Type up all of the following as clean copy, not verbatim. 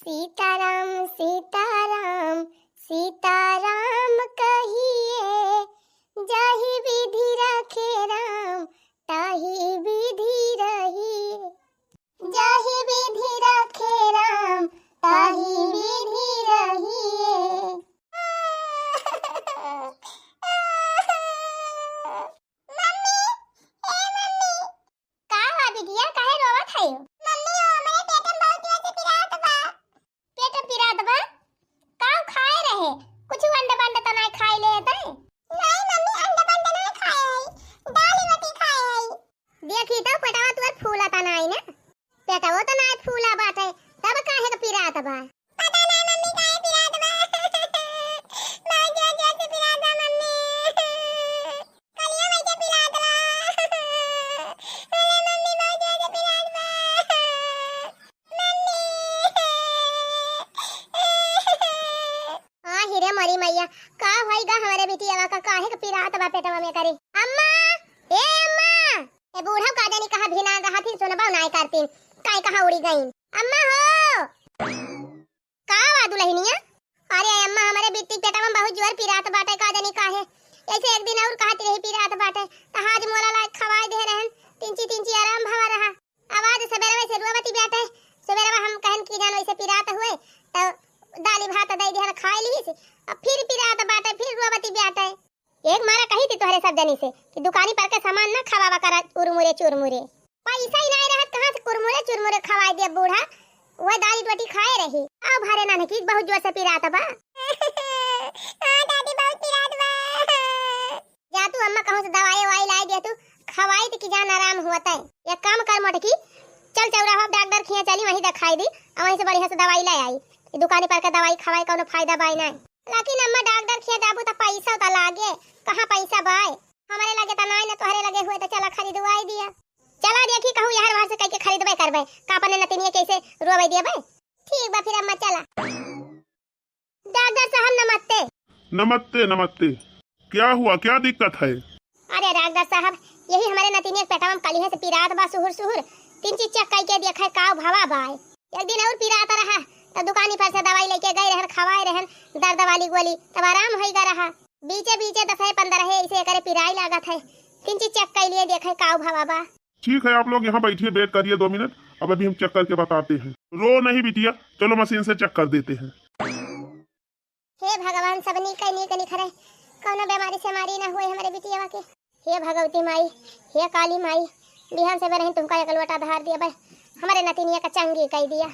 सीताराम सीताराम सीताराम कहिए, जाहि विधि रखे राम ताहि विधि रहिए। जाहि विधि रखे राम ताहि विधि रहिए। मम्मी, ए मम्मी, का हुआ बिटिया, काहे रोवत है? मम्मी, ओ हमरे पेट में बहुत जोर से पिरात बा। पेट में पिरात बा? का खाए रहे? कुछ अंडा बंडा तो नहीं खाए ले तै? नहीं मम्मी, अंडा बंडा नहीं खाए है, दाल रोटी खाए है। देखी तो पेटवा तुर फूला ता नहीं ना? पेटवा तो नहीं फूला बाटे, तब काहे का पिरात बा? पता नहीं मम्मी, काहे पिरात बा। बहुत जोर जोर से पिरात बा मम्मी। कलिया में के पिरात बा। अरे मम्मी, बहुत जोर से पिरात बा। हाँ हिरे मरी मैया, का होइगा हमारे बिटिया का काहे का पिरात बा पेटवा में करे? अम्मा, ए अम्मा, ए बूढ़ा का जानी कहा भिना रहा थी, सुनबा नहीं करती, काय कहा उड़ी गई? अम्मा हो, का वा दुल्हनिया? अरे अम्मा, हमारे बिट्टी पेटवा में बहुत जोर पिरात बाटे, का जानी काहे? ऐसे एक दिन और कहती रही पिरात बाटे, तो आज मोला लायक खवाई दे रहन, तिंची आराम भवा रहा। आवाज सवेरे से रुआवती बाटे, सवेरे हम कहन की जान वैसे पिरात हुए, तो दाली भात दई दिहन खाई लीस, अब फिर पिरात बाटे, फिर रुआवती बाटे। एक मारा कही थी तोहरे सब जनी से कि दुकानी पर के सामान ना खवावा करा उरमुरे चुरमुरे। पैसा ही नहीं रहत, कहां से कुरमुरे चुरमुरे खवाई दे बूढ़ा? वो दाली रोटी खाए रही। अब भरे ना की बहुत जोर से पिरात बा। हां दादी, बहुत पिरात बा। जा तू अम्मा कहूं से दवाई वाई लाई दे, तू खवाई तो की जान आराम होता है। एक काम कर मोटकी, चल चौराहा डॉक्टर खिया चली, वहीं दिखाई दी, और वहीं से बढ़िया से दवाई ले आई। दुकानी पर के दवाई खवाई कोनो फायदा बाई नहीं। लेकिन अम्मा डॉक्टर खिया जाबू तो पैसा तो लागे, कहां पैसा बाई? हमारे लगे तो नहीं ना, तोहरे लगे हुए तो चला खरीदवाई दिया। चला देखी कहूं यार बाहर से कह के खरीदबे करबे, का अपने नतिनिया कैसे रोवे दिए बे। ठीक बा फिर अम्मा चला। डॉक्टर साहब नमस्ते। नमस्ते नमस्ते, क्या हुआ, क्या दिक्कत है? अरे डॉक्टर साहब, यही हमारे नतिनिया पेटवा में कलिहे से पिरात बा, सुहुर सुहुर, तीन चीज चेक करके देखे का भवा बाय। एक दिन और पिरात रहा तो दुकानी पर से दवाई लेके गए रहन, खवाए रहन दर्द वाली गोली, तब आराम होइगा रहा। बीचे बीचे 10-15 है ऐसे करे पिराई लागत है, तीन चीज चेक कर लिए देखे का भवा बा। ठीक है, आप लोग यहाँ बैठिए, वेट करिए 2 मिनट, अब अभी हम चेक करके बताते हैं। रो नहीं बिटिया, चलो मशीन से चेक कर देते हैं। हे भगवान, सब नीक खरे, कौनो बीमारी से मारी ना हुए हमारे बिटिया के। हे भगवती माई, हे काली माई, बिहान से बरहिन तुमका एक लोटा धार दिया बे, हमारे नतिनिया का चंगी कह दिया।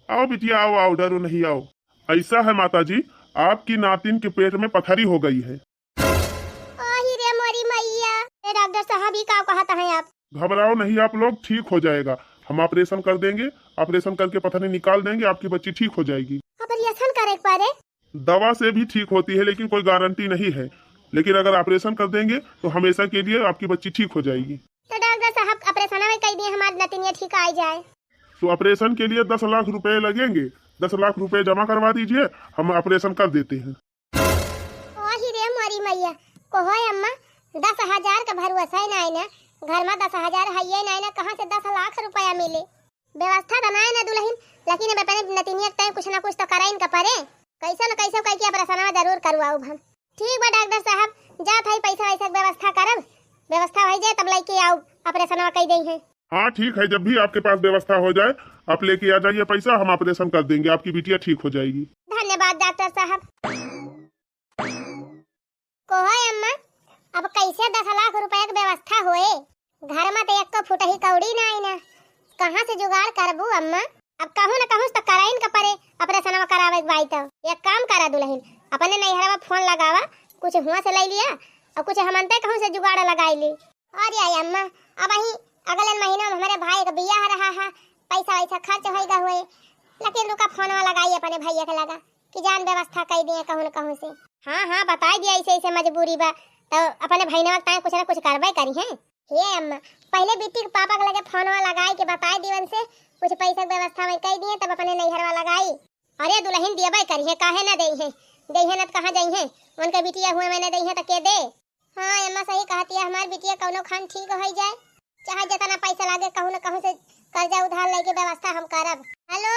आओ बिटिया, आओ आओ, डरो नहीं, आओ। ऐसा है माता जी, आपकी नातिन के पेट में पथरी हो गई है। रे मोरी मैया, डॉक्टर साहब ही का कहता है आप? घबराओ नहीं आप लोग, ठीक हो जाएगा। हम ऑपरेशन कर देंगे, ऑपरेशन करके पथरी निकाल देंगे, आपकी बच्ची ठीक हो जाएगी। ऑपरेशन करे पारे? दवा से भी ठीक होती है, लेकिन कोई गारंटी नहीं है, लेकिन अगर ऑपरेशन कर देंगे तो हमेशा के लिए आपकी बच्ची ठीक हो जाएगी। तो डॉक्टर साहब ऑपरेशन में कह दिए हमारी नतिनिया ठीक आ जाए? तो ऑपरेशन के लिए 10 लाख रुपए लगेंगे, 10 लाख रुपए जमा करवा दीजिए, हम ऑपरेशन कर देते हैं। रे मोरी मैया, कहो अम्मा 10,000 का भरोसा ही नहीं ना, घर में 10,000 है ही नहीं ना, कहाँ से 10 लाख रुपया मिले? व्यवस्था तो नहीं ना दुल्हन, लेकिन अपने नतिनिया तय कुछ ना कुछ तो कराइन का परे, कैसे न कैसे कह के ऑपरेशन जरूर करवाऊ हम। ठीक बा डॉक्टर साहब, जात है पैसा वैसा व्यवस्था करब, व्यवस्था हो जाए तब लेके आओ, ऑपरेशन कह दे है। हाँ ठीक है, जब भी आपके पास व्यवस्था हो जाए आप लेके आ जाइए पैसा, हम ऑपरेशन कर देंगे, आपकी बिटिया ठीक हो जाएगी। धन्यवाद डॉक्टर साहब। कहो अम्मा, अब कैसे 10 लाख रुपए की व्यवस्था होए? घर में तो एक तो फुटही कौड़ी नहीं ना, कहाँ से जुगाड़ करबू अम्मा? अब कहूँ न कहूँ तो कराइन का परे, ऑपरेशन करावे भाई। तो एक काम करा दुल्हन, अपने नैहरा में फोन लगावा, कुछ हुआ से ले लिया और कुछ हमनते कहूँ से जुगाड़ लगाई ली। अरे अम्मा, अब ही अगले महीने में हमारे भाई का बियाह रहा है, पैसा वैसा खर्च होएगा हुए, लेकिन रुका फोन लगाई अपने भैया के लगा कि जान व्यवस्था कर दिए कहूँ न कहूँ से। हाँ बता दिया, ऐसे ऐसे मजबूरी बा, तो अपने भाई ने कुछ ना कुछ करवाई करी है। हे अम्मा, पहले बिट्टी के पापा के लगे फोन लगाई के बताए दीवन से कुछ पैसा व्यवस्था में कह दिए, तब अपने नैहर लगाई। अरे दुल्हन दिया करी है, काहे ना दे है न कहाँ जाई है, उनके बिटिया हुए मैंने दे है तो के दे। हाँ अम्मा सही कहती है, हमारी बिटिया कौनो खान ठीक हो जाए, चाहे जितना पैसा लागे कहूँ न कहूँ से कर्जा उधार लेके व्यवस्था हम करब। हेलो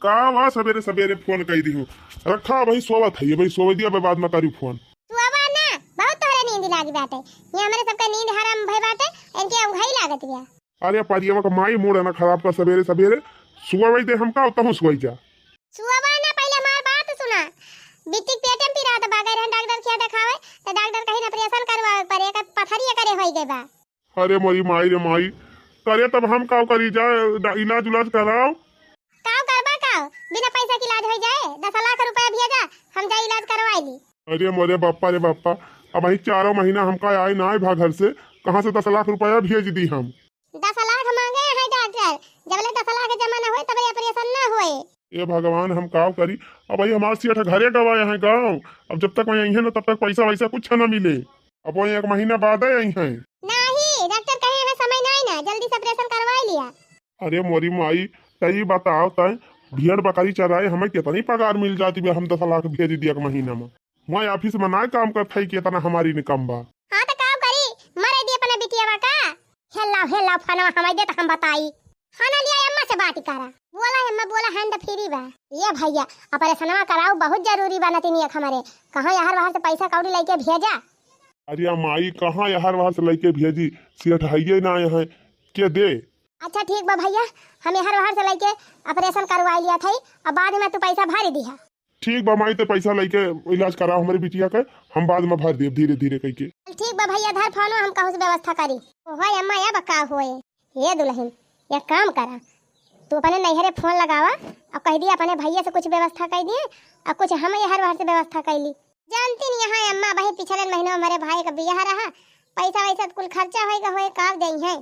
का वहाँ सवेरे सवेरे फोन कही दी हूँ रखा भाई सोवत है ये भाई सोवे दिया बाद में करी फोन सुबह ना बहुत तोहरे नींद लागी बाटे ये हमारे सबका नींद हराम भई बाटे इनके उघाई लागत बिया। अरे परियवा का माई मूड है ना खराब कर सवेरे सवेरे सुबह वही दे हम का होता हूँ सुबह जा सुबह ना पहले हमार बात सुना बिट्टी पेटम पी रहा था बागर डॉक्टर किया दिखावे तो डॉक्टर कहीं ऑपरेशन करवावे पर एक पथरी करे होई गई बा। अरे मोरी माई रे माई करे तब हम का करी जाए इलाज उलाज कराओ काव करबा काव बिना पैसा की इलाज हो जाए 10 लाख रुपया भेजा हम जा इलाज करवाई ली। अरे मोरे बाप्पा रे बाप्पा अब वही 4 महीना हमका आए ना आए भाग घर से कहाँ से 10 लाख रुपया भेज दी हम 10 लाख मांगे हैं डॉक्टर जब ले 10 लाख जमा न होए तब ऑपरेशन न होए। ये भगवान हम काव करी अब वही हमारे सेठ घरे गवाए हैं गाँव अब जब तक वही है ना तब तक पैसा वैसा कुछ न मिले अब वही 1 महीना बाद आई है नहीं डॉक्टर कहे हमें समय नहीं ना जल्दी से ऑपरेशन करवा लिया। अरे मोरी माई तई बताओ तय भेड़ बकरी चराए हमें कितनी पगार मिल जाती है हम 10 लाख भेज दिया 1 महीना में वहाँ ऑफिस में ना काम करता है कितना हमारी निकम बा। हाँ तो काम करी मरे दिए अपने बिटिया का हेला फनवा हमारे दे तो हम बताई खाना लिया अम्मा से बात करा बोला अम्मा बोला हैंड फ्री बा ये भैया ऑपरेशनवा कराओ बहुत जरूरी बा नतिनिया हमारे कहाँ यार वहाँ से पैसा कौड़ी लेके भेजा। अरे माई कहाँ यार वहाँ से लेके भेजी सेठ है ना यहाँ के दे। अच्छा ठीक बा भैया हम यार वहाँ से लेके ऑपरेशन करवा लिया था अब बाद में तू पैसा भर दिया। ठीक बा माई तो पैसा लेके इलाज कराओ हमारी बिटिया का हम बाद में भर दे धीरे धीरे कह के। ठीक बा भैया धर फोन हम कहूँ से व्यवस्था करी होए अम्मा या बका होए ये दुल्हन एक काम करा तू अपने नैहरे फोन लगावा और कह दिया अपने भैया से कुछ व्यवस्था कर दिए और कुछ हम यार वहाँ से व्यवस्था कर ली जानती नहीं यहाँ अम्मा भाई पिछले महीनों हमारे भाई का बियाह रहा पैसा वैसा कुल खर्चा होएगा होए काब दे है।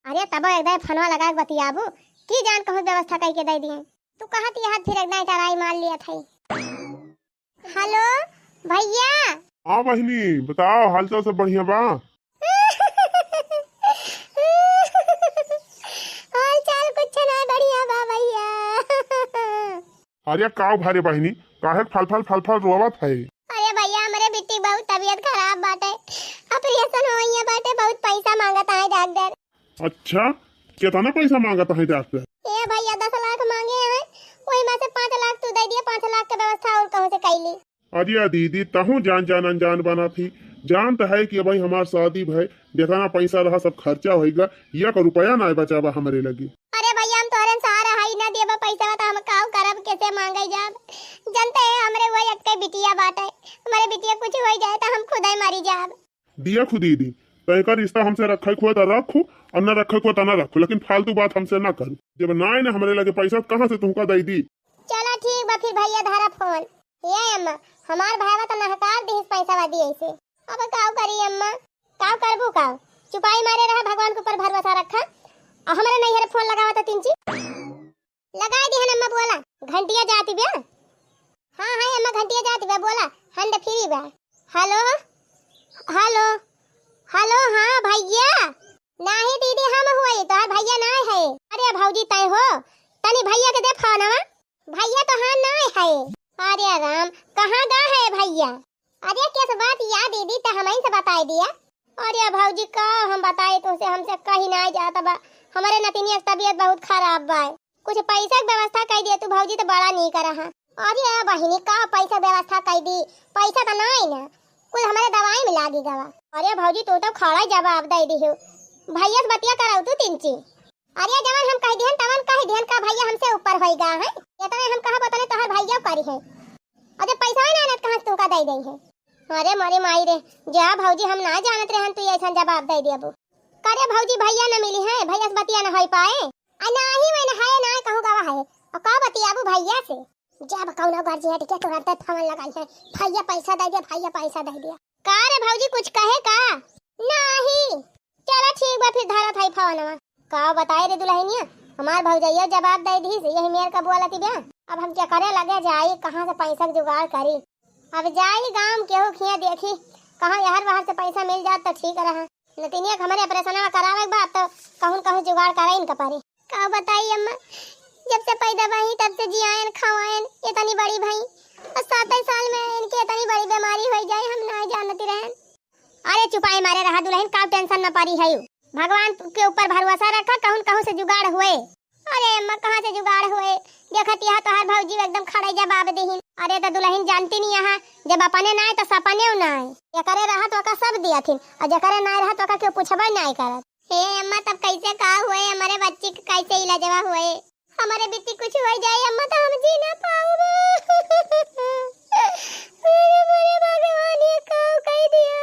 अरे तब एकदम फोनवा लगा के बतियाबू की जान कहूँ व्यवस्था करके दे दिए तू कहा थी हाथ फिर एकदम टराई मार लिया था। हेलो भैया। हाँ बहनी बताओ हालचाल सब बढ़िया बा। हालचाल कुछ नहीं बढ़िया बा भैया। अरे काव भारे बहनी काहे फल रोवत है। अरे भैया हमारे बिट्टी बहुत तबीयत खराब बाटे ऑपरेशन होइए बाटे बहुत पैसा मांगता है डॉक्टर। अच्छा कितना पैसा मांगता है डॉक्टर। ए भैया 10 लाख मांगे हैं वही में से 5 लाख तू दे दिया 5 लाख की व्यवस्था और कहूँ से कैली। अरे दीदी तहु जान जान अनजान बना थी जान तो है कि भाई हमार शादी भाई देखा ना पैसा रहा सब खर्चा होएगा 1 रुपया ना बचावा हमारे लगी। अरे भैया हम तोहरे सहारा हाई ना देबा पैसा तो हम काव करब कैसे मांगे जाब जानते हैं हमरे वही अटके बिटिया बाटे हमारे बिटिया कुछ हो जाए तो हम खुद ही मरी जाब। दिया खुदी दी तय का रिश्ता हमसे रखे खुआ तो रखू और न रखे खुआ तो न रखू लेकिन फालतू बात हमसे ना करू जब ना आए ना हमारे लगे पैसा कहाँ से तुमका दे दी। चलो ठीक बा फिर भैया धारा फोन ये अम्मा हमार भाईवा तो नहकार दी पैसा वा दिए से अब काव करी अम्मा काव करबू काव चुपाई मारे रहा भगवान के ऊपर भरोसा रखा और हमारे नैहर फोन लगावा था 3 लगा दी है अम्मा बोला घंटिया जाती बे। हाँ हाँ अम्मा घंटिया जाती बे बोला हैंड फ्री बा। हेलो हेलो हेलो हाँ भैया नहीं दीदी हम हुए तो भैया ना है। अरे भौजी तय हो तनी भैया के दे फोनवा भैया तो हाँ ना है। अरे राम कहाँ गा है भैया। अरे किस बात याद दीदी तो हमें से बता दिया। अरे भौजी का हम बताए तो उसे हमसे कहीं ना जाता बा हमारे नतिनिया की तबीयत बहुत खराब बा कुछ पैसा की व्यवस्था कर दिए तू भौजी तो बड़ा नहीं करा है। अरे बहिनी का पैसा व्यवस्था कर दी पैसा तो ना ना कुछ हमारे दवाई में लागी गवा। अरे भौजी तू तो खड़ा जवाब दे दी हो भैया से बतिया कराऊ तू 3 चीज। अरे जवान हम कह दिहन तवन कह दिहन का भैया हमसे ऊपर होइगा है इतने हम कहा बताने तोहर भैया करी है अरे पैसा ना ना कहां तू का दे दे है। अरे मोरे माई रे जा भौजी हम ना जानत रहन तू ऐसा जवाब दे दिया करे भौजी भैया न मिली है भैया से बतिया न होई पाए आ नाही मैं है ना कहूं गवा है और का बतियाबू भैया से जब कौनो गर्जी हट के तुरंत फोन लगाई है भैया पैसा दे दिया का रे भौजी कुछ कहे का नहीं। चलो ठीक बा फिर धारा थाई फोनवा का बताए रे दुल्हनिया हमार भौजैया जवाब दे दी यही मेर का बोलती बे अब हम क्या करे लगे जाई कहां से पैसा जुगाड़ करी अब जाई गांव केहू खिया देखी कहां यार वहां से पैसा मिल जात तो ठीक रहा नतिनिया हमारे ऑपरेशन करावे बात तो कहूं जुगाड़ कराई इनका पारी का बताई अम्मा जब से पैदा भाई तब से जियान खवाएन इतनी बड़ी भाई और 7 साल में इनके इतनी बड़ी बीमारी हो जाए हम ना जानती रहन। अरे चुपाई मारे रहा दुल्हन का टेंशन न पारी है भगवान के ऊपर भरोसा रखा कहूं से जुगाड़ हुए। अरे अम्मा कहाँ से जुगाड़ हुए? देखत यहाँ तो हर भौजी एकदम खड़े जवाब देहिन। अरे तो दुल्हन जानती नहीं यहाँ जब अपने ना आए तो सपने ना आए। जकरे रहा तो का सब दिया थी और जकरे ना रहा तो का क्यों पूछबा नहीं करत। हे अम्मा तब कैसे का हुए? हमारे बच्चे के कैसे इलाजवा हुए? हमारे बेटी कुछ हो जाए अम्मा तो हम जी ना पाऊंगा। मेरे भगवान ये काऊ कह दिया।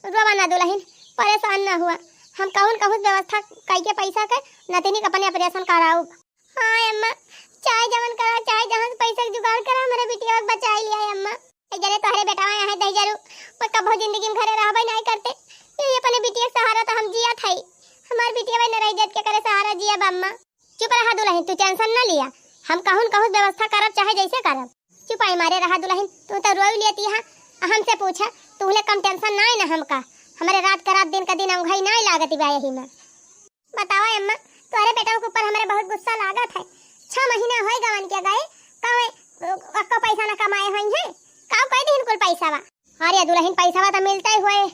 रोवा ना दुल्हन, परेशान ना हुआ। हम कहून व्यवस्था कई के पैसा के नतिनी के अपने ऑपरेशन कराऊ। हाँ अम्मा, चाहे जवन करा चाहे जहां से पैसा के जुगाड़ करा हमारे बिटिया के बचा लिया है अम्मा। जरे तोहरे बेटा है दही जरू पर कबो जिंदगी में घरे रहबे नहीं करते। ये अपने बिटिया के सहारा तो हम जिया थाई। हमार बिटिया न रह जात के करे सहारा जिया अम्मा। चुप रहा दुल्हन, तू टेंशन ना लिया। हम कहून व्यवस्था करब चाहे जैसे करब। चुप आई मारे रहा दुल्हन, तू तो रोई लेती है। हमसे पूछा तूने कम टेंशन ना है ना हमका। हमारे रात का रात दिन का दिन अंघाई नहीं लागत बा यही में। बताओ अम्मा, तोरे बेटा के ऊपर हमारे बहुत गुस्सा लागत है। 6 महीना होए गवन के गए काहे अक्का पैसा ना कमाए हई है। काव कह दिन कुल पैसा बा। अरे दुल्हन पैसा तो मिलता ही होए।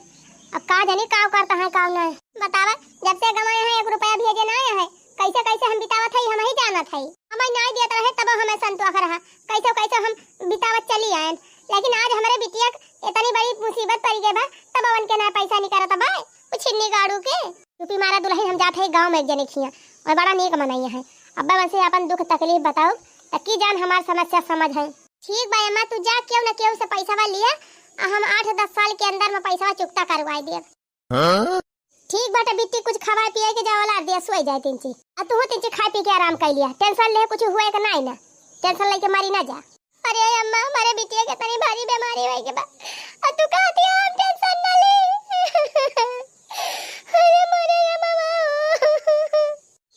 अब का जानी काव करता है काव ना। बतावा जब से गवाए हैं 1 रुपया भेजे ना है कैसे कैसे हम बितावत है हम ही जानत है। हमें नहीं दिया रहे तब हमें संतोष रहा कैसे कैसे हम बितावत चली आए। लेकिन आज हमारे बिटिया इतनी बड़ी मुसीबत पड़ गई बा तब अवन के ना पैसा नहीं करत बा कुछ छिन्नी गाड़ू के। चुपी मारा दुल्हन, हम जाते हैं गांव में एक जने खिया और बड़ा नेक मनाई है। अब्बा मन से अपन दुख तकलीफ बताओ की जान हमार समस्या समझ है। ठीक बा अम्मा, तू जा क्यों न क्यों से पैसा लिया हम 8-10 साल के अंदर में पैसा चुकता करवाई दे। ठीक बाटे बिट्टी, कुछ खावा पिए के जावला दे सोई जाए तिनची। आ तू तिनची खा पी के आराम कर लिया। टेंशन ले कुछ हुए के नहीं ना, टेंशन लेके मरी ना जा। अरे अम्मा, हमारे बिटिया के तनी भारी बीमारी होई के बा आ तू कहती है हम टेंशन ना ले। अरे मरे रे बाबा।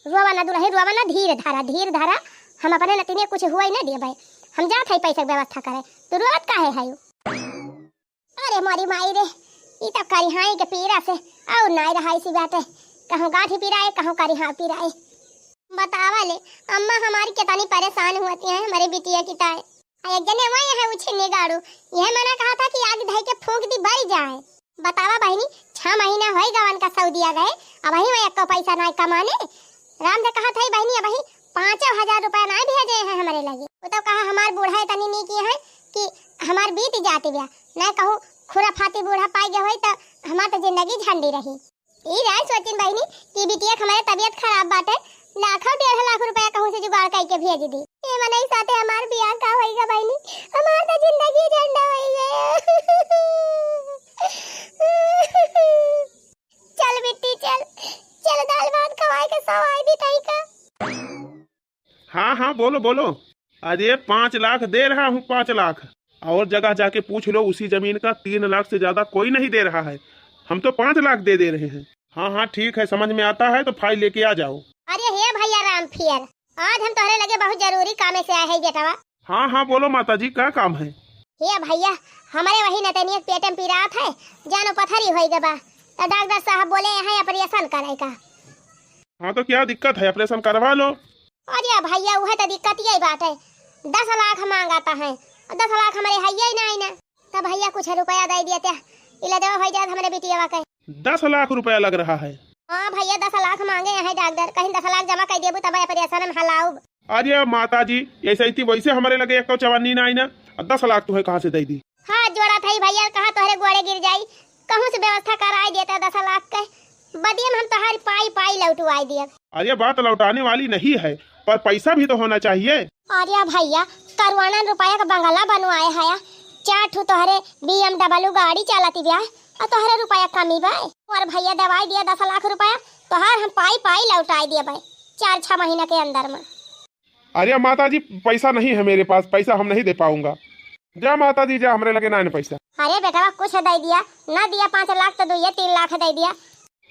रोवा ना दुल्हन, रोवा ना, धीर धारा। हम अपने नतिने कुछ हुआ ही ना दिए भाई। हम जात है पैसा के व्यवस्था करे, तू रोत काहे है? अरे मारी माई रे, ई तब करी हाई के पीरा से और नहीं रहा इसी बात है। कहूँ गाठी पीराए कहूँ करी हाँ पीराए। बतावा ले अम्मा, हमारी कितनी परेशान होती है हमारे बिटिया की ताए। एक जने वही है उछने गाड़ू, यह मना कहा था कि आग धई के फूंक दी बढ़ जाए। बतावा बहनी, 6 महीना होई गवन का सऊदिया गए अब वही में एक पैसा नहीं कमाने। राम ने कहा था बहनी अब वही 5,000 रुपया नहीं भेजे हैं हमारे लगे। वो तो कहा हमार बूढ़ा इतनी नहीं की है कि हमार बीत जाती ब्या न कहूँ खुराफाती बूढ़ा पाई गए हो तो हमार तो जिंदगी झंडी रही। ई राय सोचिन बहनी कि बिटिया हमारे तबीयत खराब बाटे, लाखों 1.5 लाख रुपया कहूँ से जुगाड़ करके भेज दी। ये मनई साथे हमार बियाह का होईगा बहनी, हमार तो जिंदगी झंडा होई गया। चल बिट्टी चल दाल भात खवाए के सवाई दी तई का। हाँ बोलो बोलो। अरे 5 लाख दे रहा हूँ, 5 लाख। और जगह जाके पूछ लो उसी जमीन का 3 लाख से ज्यादा कोई नहीं दे रहा है। हम तो 5 लाख दे रहे हैं। हाँ ठीक है, समझ में आता है तो फाइल लेके आ जाओ। अरे हे भैया राम फियर, आज हम तोहरे लगे बहुत जरूरी काम से आए हैं बेटवा। हाँ बोलो माता जी, क्या काम है? हे भैया, हमारे वही नतनिया पेट में पीड़ात है, जानो पथरी होई गबा तो डॉक्टर साहब बोले हैं ऑपरेशन करे का। हाँ तो क्या दिक्कत है, ऑपरेशन करवा लो। अरे भैया वह तो दिक्कत यही बात है, 10 लाख मांगाता है। 10 लाख हमारे है ही नहीं ना। तो भैया कुछ रुपया दे दिया क्या इलाज हो जाए हमारे बिटिया का। 10 लाख रुपया लग रहा है। हाँ भैया 10 लाख मांगे हैं डॉक्टर, कहीं 10 लाख जमा कर देबू तब ऑपरेशन में हलाऊ। अरे माता जी, ऐसे ही वैसे हमारे लगे 154 ना आई ना, 10 लाख तुम्हें कहाँ से दे दी? हाँ जोड़ा था भैया, कहा तोहरे गोड़े गिर जाई, कहूँ से व्यवस्था कराई देता 10 लाख के बदिये में हम तोहार पाई लौटवाई दिए। अरे बात लौटाने वाली नहीं है, पर पैसा भी तो होना चाहिए। अरे भैया, करवाना रुपया का बंगला बनवाए है, 4 ठो तोहरे BMW गाड़ी चलाती ब्याह और तोहरे रुपया कमी बा। और भैया दवाई दिया 10 लाख रुपया, तोहार हम पाई लौटाई दिए भाई 4-6 महीना के अंदर में। अरे माता जी, पैसा नहीं है मेरे पास, पैसा हम नहीं दे पाऊंगा। जा माता जी जा, हमारे लगे ना पैसा। अरे बेटा कुछ दे दिया, ना दिया 5 लाख तो दुइये 3 लाख दे दिया।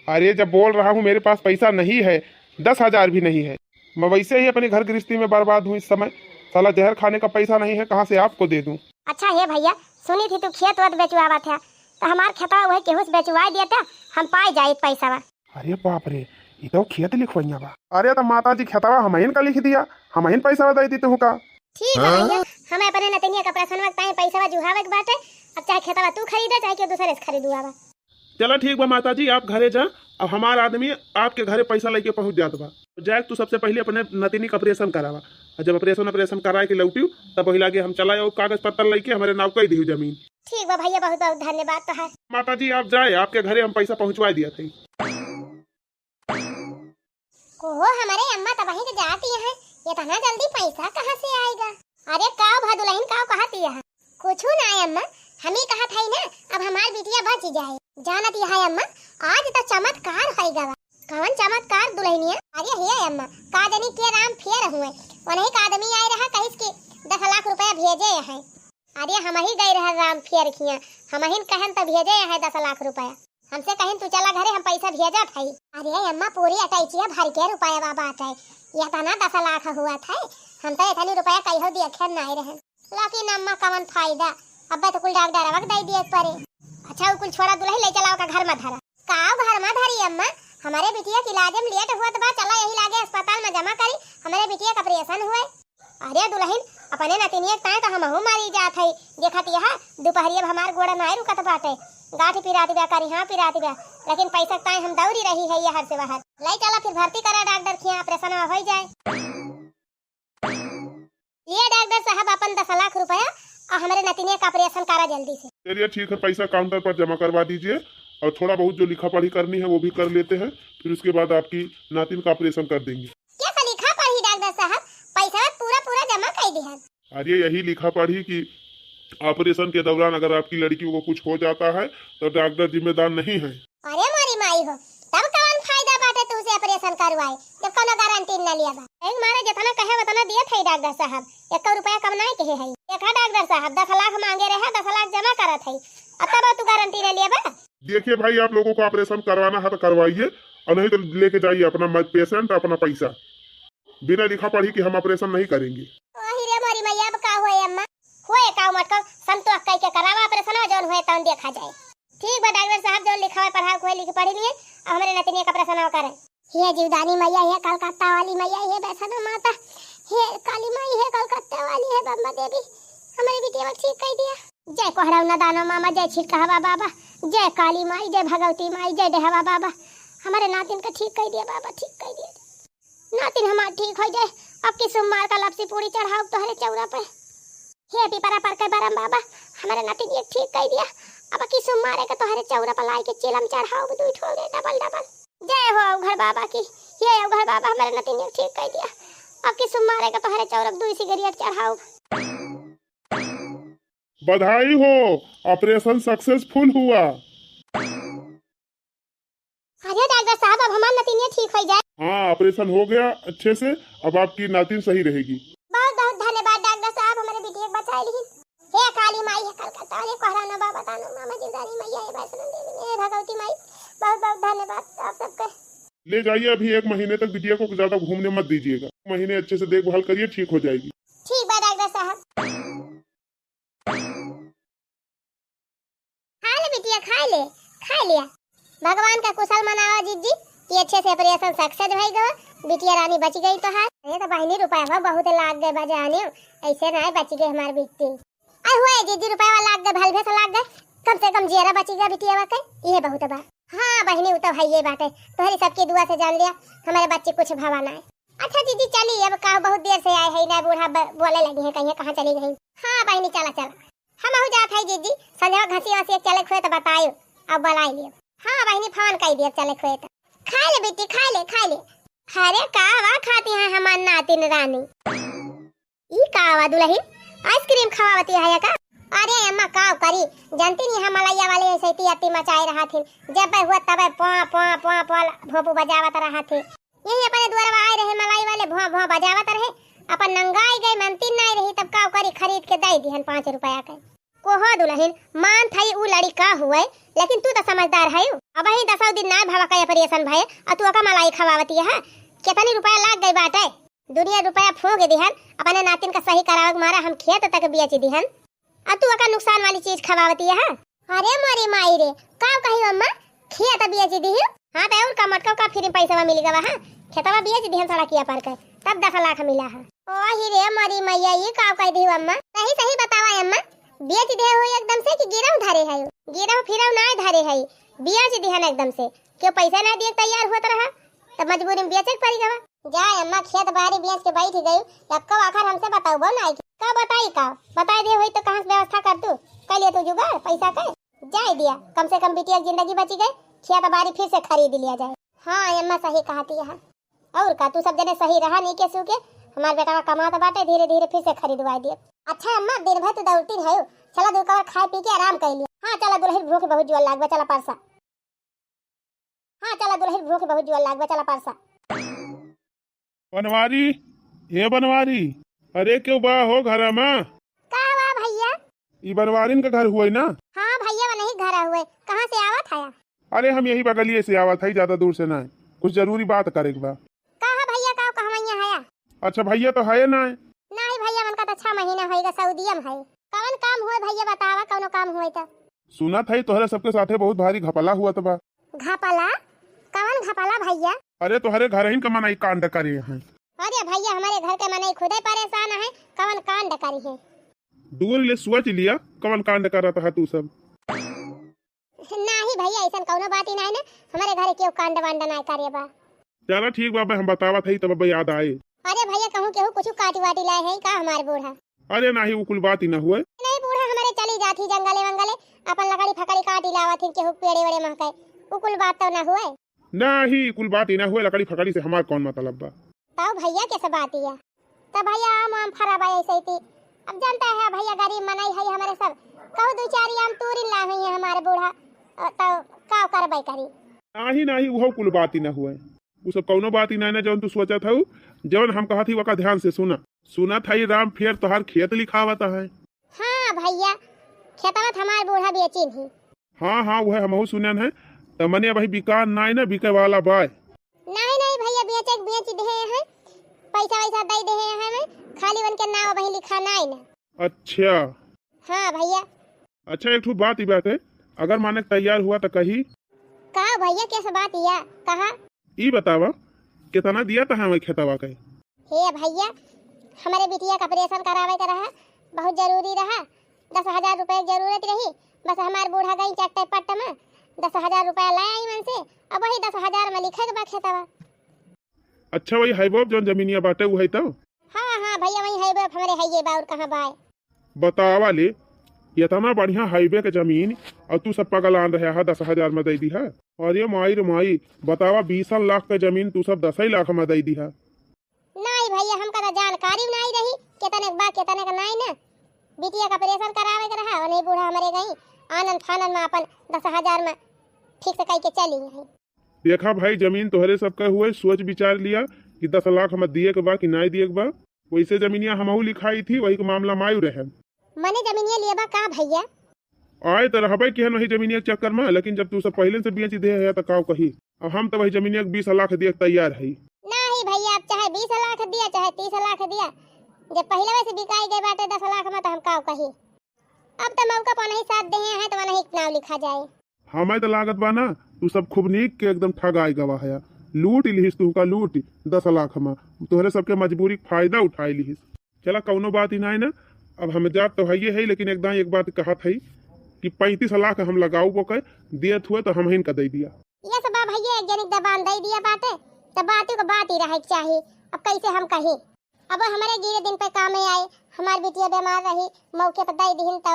अरे जब बोल रहा हूँ मेरे पास पैसा नहीं है, 10,000 भी नहीं है। मैं वैसे ही अपने घर गृहस्थी में बर्बाद हूँ इस समय। साला जहर खाने का पैसा नहीं है, कहाँ से आपको दे दूँ? अच्छा है भैया, सुनी थी तू खेत वत बेचवावा था तो हमार खेतवा वही केहू से बेचवा दिया था, हम पाई जाए पैसा। अरे बाप रे, ये तो खेत लिखवाइया बा। अरे तो माता जी खेतवा हमहिन का लिख दिया, हमहिन पैसा दे देते हूँ का। ठीक है भैया, हमें अपने नतनिया का प्रश्न वक्त पैसा जुहावे के बाटे। अब चाहे खेतवा तू खरीदे चाहे के दूसरे से खरीदुआवा। चलो ठीक बा माता जी, आप घरे जा, अब हमारा आदमी आपके घरे पैसा लेके पहुंच जात बा। जाए तू सबसे पहले अपने नतिनी का ऑपरेशन करावा, और जब ऑपरेशन करा के लौटी तब वही लागे हम चलाए और कागज पत्तर लेके हमारे नाव कर दी जमीन। ठीक बा भैया, बहुत बहुत धन्यवाद तो है। माता जी आप जाए, आपके घरे हम पैसा पहुंचवा दिया थे। ओहो हमारे अम्मा तो वहीं से जाती है, इतना जल्दी पैसा कहाँ से आएगा? अरे का भदुलहिन का कहती है? कुछ ना अम्मा, हम ही कहा था ना अब हमारी बिटिया बच जाए। जानत है अम्मा आज तो चमत्कार है गवा। कौन चमत्कार दुल्हनिया? अरे हे अम्मा का जनी के राम फेर हुए वही का आदमी आए रहा कहिस के 10 लाख रुपया भेजे है। अरे हम ही गए रहे राम फेर खिया, हम ही कहन तो भेजे है 10 लाख रुपया। हमसे कहिन तू चला घरे हम पैसा भेजा था। अरे अम्मा पूरी अटैचिया भर के रुपया बाबा अटै ये तना 10 लाख हुआ था। हम तो इतनी रुपया कहियो देखे नहीं रहे, लेकिन अम्मा कवन फायदा, अब तो कुल डॉक्टर वक्त दे दिए परे। अच्छा कुल छोड़ा दुल्ही ले चलाओ का घर में धरा का घर में धरी अम्मा। हमारे बिटिया की इलाज में लेट हुआ तो बा चला यही लागे अस्पताल में जमा करी, हमारे बिटिया का ऑपरेशन हुए। अरे दुल्हन अपने नतिनिया ताए तो हमहू मारी जात है। देखत यह दोपहरिया हमार गोड़ा नहीं रुकत बाटे, गाठ पिराती बा करी हाँ पिराती बा, लेकिन पैसा ताए हम दौड़ी रही है ये हर से बाहर। ले चला फिर भर्ती करा डॉक्टर खिया ऑपरेशन हो जाए। ये डॉक्टर साहब अपन 10 लाख रुपया और हमारे नतिनिया का ऑपरेशन करा जल्दी से। चलिए ठीक है, पैसा काउंटर पर जमा करवा दीजिए और थोड़ा बहुत जो लिखा पढ़ी करनी है वो भी कर लेते हैं, फिर उसके बाद आपकी नातिन का ऑपरेशन कर देंगे। क्या लिखा पढ़ी डॉक्टर साहब? पैसा पूरा जमा कर दिया। अरे यही लिखा पढ़ी कि ऑपरेशन के दौरान अगर आपकी लड़की को कुछ हो जाता है तो डॉक्टर जिम्मेदार नहीं है। अरे मोरी माई हो तब कौन फायदा बाटे तू से ऑपरेशन करवाए जब कोनो गारंटी न लिया बा। एक मारे जितना कहे उतना दिए थे डॉक्टर साहब, 1 रुपया कम नहीं कहे है। देखा डॉक्टर साहब 10 लाख मांगे रहे, 10 लाख जमा करत है, तब तू गारंटी न लिया बा। देखिए भाई आप लोगों को ऑपरेशन करवाना है तो करवाइए और नहीं तो लेके जाइए अपना पेशेंट अपना पैसा। बिना लिखा पढ़ी कि हम ऑपरेशन नहीं करेंगे। रे मोरी मैया अब का होए अम्मा होए का मत कर संतोष कह के करावा ऑपरेशन जौन होए तौन देखा जाए। ठीक बा डॉक्टर साहब जो लिखा है पढ़ा को लिख पढ़ी लिए और हमारे नतिनिया का ऑपरेशन करें। हे जीवदानी मैया, हे कलकत्ता वाली मैया, हे वैष्णो माता, हे काली माई, हे कलकत्ता वाली, हे बम्बा देवी, हमारी बिटिया को ठीक कर दिया। जय कोहराव दानो मामा, जय छिटकहवा बाबा, जय काली माई, जय भगवती माई, जय डेहवा बाबा, हमारे नातिन का ठीक कर दिया बाबा, ठीक कर दिया। नातिन हमारा ठीक हो जाए। अब की सोमवार का लपसी पूरी चढ़ाओ तोहरे चौरा पे। हे पिपरा पर के बरम बाबा हमारे नातिन ये ठीक कर दिया। अब की सोमवार के तोहरे चौरा पर लाई के चिलम चढ़ाओ दूध हो गए डबल डबल। जय हो घर बाबा की, ये घर बाबा हमारे नातिन ये ठीक कर दिया। अब की सोमवार के तोहरे चौरा 2 सिगरेट चढ़ाओ। बधाई हो, ऑपरेशन सक्सेसफुल हुआ। अरे डॉक्टर साहब अब हमारी नातिन ठीक हो जाए। हाँ ऑपरेशन हो गया अच्छे से, अब आपकी नातिन सही रहेगी। बहुत बहुत धन्यवाद डॉक्टर साहब, हमारे बिटिया को बचा ली। हे काली माई, हे कलकत्ता वाले कोहराना बाबा तानो मामा जीवदानी मैया, हे वैष्णो देवी, हे भगवती माई, बहुत बहुत धन्यवाद आप सबका। ले जाइए, अभी 1 महीने तक बिटिया को ज्यादा घूमने मत दीजिएगा, महीने अच्छे से देखभाल करिए, ठीक हो जाएगी। ठीक बा डॉक्टर साहब। खा ले बिटिया, खा लिया। भगवान का कुशल मनावा जीजी कि अच्छे से ऑपरेशन सक्सेस भई गवा, बिटिया रानी बच गई तो हाथ। ये तो बहनी रुपया बहुत लाग गए बजाने, ऐसे नहीं बच गए हमारी बिट्टी। आई हुए जीजी रुपया लाग गए, भलभे से लाग गए, कम से कम जेरा बच गया बिटिया के, ये बहुत बा। हाँ बहनी तो है ये बात है, तुम्हारी सबकी दुआ से जान लिया हमारे बच्चे कुछ भवाना है। अच्छा जीजी चलिए, अब का बहुत देर से आए है ना, बूढ़ा बोले लगी है कहीं कहाँ चली गई। हाँ बहनी चला हम हो जात है जीजी, संध्या घसी वसी चले खुए तो बतायो अब बुलाई लियो। हाँ बहनी फोन कर दिया चले खुए तो। खा ले बेटी, खा ले। अरे कावा खाती है हमार नातिन रानी। ई कावा दुल्हन आइसक्रीम खवावती है का? अरे अम्मा काव करी, जानती नहीं हम मलैया वाले ऐसे अति मचाए रहा थे, जब हुआ तब पो भोपू बजावत रहा थे। यही अपने द्वारा आए रहे मलाई वाले भो बजावत रहे, अपन नंगाई गए मनती नहीं रही, तब काव करी खरीद के दे दिहन 5 रुपया के। कोहो दुल्हन मान थई उ लड़ी का हुए, लेकिन तू तो समझदार है। अब ही 10 दिन ना भवा का ऑपरेशन भय और तू का मलाई खवावती है। कितनी रुपया लाग गई बाटे, दुनिया रुपया फूंक दिहन, अपने नातिन का सही करावक मारा हम खेत तक बेच दिहन, अब तू का नुकसान वाली चीज खवावती है। अरे मोरी माई रे का कही अम्मा, खेत बेच दी। हाँ तो और का मटका का फिर पैसा मिल गवा है, खेतवा बेच दिहन सड़किया पर के, तब 10 लाख मिला है। ओही रे मोरी मैया ये का कह दी अम्मा, सही बतावा अम्मा, बेच दे हो एकदम से कि गिरव धरे है? गिरव फिरव ना धरे है, बेच दिहन एकदम से। क्यों पैसा ना दिए तैयार होत रहा तब मजबूरी में बेचे पड़ी गवा। जाए अम्मा खेत बाड़ी बेच के बैठ गई, अब कब आखिर हमसे बताऊ बो ना का बताई का बताई दे हुई तो कहां से व्यवस्था कर तू कर लिए तू जुगाड़ पैसा का जाए दिया, कम से कम बिटिया की जिंदगी बची गई, खेत बाड़ी फिर से खरीद लिया जाए। हाँ अम्मा सही कहती है, और का तू सब जने सही रहा नहीं के सूके हमार बेटा का कमाता बाटे धीरे धीरे फिर से खरीदवा दिए। अच्छा अम्मा दिन भर तो दौड़ती रहो, चला दो कवर खाए पी के आराम कर लिया। हाँ चला दुल्हन भूख बहुत जोर लागबा चला परसा। हाँ चला दुल्हन भूख बहुत जोर लागबा चला परसा। बनवारी हे बनवारी, अरे क्यों बा हो घर में? का हुआ भैया? ये बनवारीन का घर हुआ ना? हाँ भैया वो नहीं घर हुए, कहाँ से आवत है? अरे हम यही बगलिए से आवा था, ज्यादा दूर से ना है, कुछ जरूरी बात करे बा। कहा भैया का कहवैया है? अच्छा भैया तो है ना? नहीं भैया मन का तो 6 महीना होएगा सऊदीया में है। कौन काम हुए भैया बतावा, कौनो काम हुए तो? सुना था तोहरे सबके साथे बहुत भारी घपला हुआ था बा। घपला? कौन घपला भैया? अरे तोहरे घर ही कमाना कांड करे हैं। अरे भैया हमारे घर के मने खुद ही परेशान है, कौन कांड करी है? दूर ले सोच लिया कौन कांड करता है तू सब। नहीं भैया ऐसा कौनो बात ही नहीं ना, हमारे घर क्यों कांड वांड ना करे बा। चलो ठीक बाबा हम बतावा था तब याद आए। अरे भैया कहूँ केहू कुछ काटी वाटी लाए है का हमारे बूढ़ा? अरे नहीं वो कुल बात ही ना हुए। नहीं बूढ़ा हमारे चली जाती जंगले वंगले अपन लकड़ी फकड़ी काटी लावा थी, केहू पेड़े वड़े महकाए, वो कुल बात तो ना हुए। नहीं कुल बात ही ना हुए, लकड़ी फकड़ी से हमार कौन मतलब बा? ताऊ भैया कैसे बात है? तब भैया आम फराबा ऐसे ही थी, अब जानता है भैया गरीब मनाई है हमारे सब, कहू दो चार आम तूरी ला है हमारे बूढ़ा, तो का करबई करी? नहीं नहीं वो कुल बात ही ना हुए, वो सब कौनो बात ही ना जौन तू सोचा था, जौन हम कहा थी वका ध्यान से सुना। सुना था ये राम फेर तोहार खेत लिखावता है। हाँ भैया खेतवत हमारे बूढ़ा बेची ही। हाँ हाँ वह हमहू सुनन है, तो मने भाई बिकान नाई ना बिके वाला बाय। नहीं नहीं भैया बेच दे हैं, पैसा वैसा दे दे हैं, खाली बन के नाव वही लिखा नहीं ना। अच्छा हाँ भैया। अच्छा एक ठो बात ही बात है, अगर माने तैयार हुआ तो कही का भैया कैसे बात या कहा? ई बतावा कितना दिया था हमें खेतवा के? हे भैया हमारे बिटिया का ऑपरेशन करावे का रहा, बहुत जरूरी रहा, 10,000 रुपए की जरूरत रही, बस हमारे बूढ़ा गई चट्टे पट्ट में 10,000 रुपया लाया ही मन से, अब वही 10,000 में लिखे के बा खेतवा। अच्छा वही है बाप जौन जमीनिया बाटे वो है तो? हाँ हाँ भैया वही है बाप हमारे है ये बा, और कहाँ बाय? बतावा ले इतना बढ़िया हाईवे के जमीन और तू सब पगलान रहे है 10,000 में दे दी है? और ये माई रे माई बतावा 20 लाख के जमीन तू सब 10 लाख में दे दी है? नहीं भैया हमका तो जानकारी नहीं रही कितने बा कितने का नहीं ना, बिटिया का ऑपरेशन करावे के रहा, और नहीं बूढ़ा हमारे गई आनंद फानंद में अपन 10,000 में ठीक से कह के चली गई। देखा भाई जमीन तोहरे सबका हुए, सोच विचार लिया कि 10 लाख में दिए के बा कि नहीं दिए के बा, वैसे जमीनिया हमहू लिखाई थी, वही का मामला मायू रहे। मने जमीनिया लेबा का भैया? आए तो रहबे केहन वही जमीनिया के चक्कर में, लेकिन जब तू सब पहले से बेच दे है तो काव कही, अब हम तो वही जमीनिया के 20 लाख दिए तैयार है। नहीं भैया अब चाहे 20 लाख दिया चाहे 30 लाख दिया, जब पहले वैसे बिकाई गई बाटे 10 लाख में तो हम काव कही, अब तो मौका पर नहीं साथ दे हैं तो वह नहीं नाम लिखा जाए। हमें तो लागत बा ना तू सब खूब नीक के एकदम ठगाई गवा है, लूट लिहिस तू का लूट 10 लाख में, तोहरे सबके मजबूरी का फायदा उठाई लिहिस। चला कौनो बात ही नहीं ना, अब हम जात तो है लेकिन एकदम एक बात कहा थी कि 35 लाख हम लगाऊ वो कह दियत हुए तो हम ही का दे दिया। ये सब भैया एक जनिक दबान दे दिया बाटे तो बातों को बात ही रहे चाहिए, अब कैसे हम कहें? अब हमारे गिरे दिन पे काम में आए, हमारी बिटिया बीमार रही, मौके पर दे दीन तो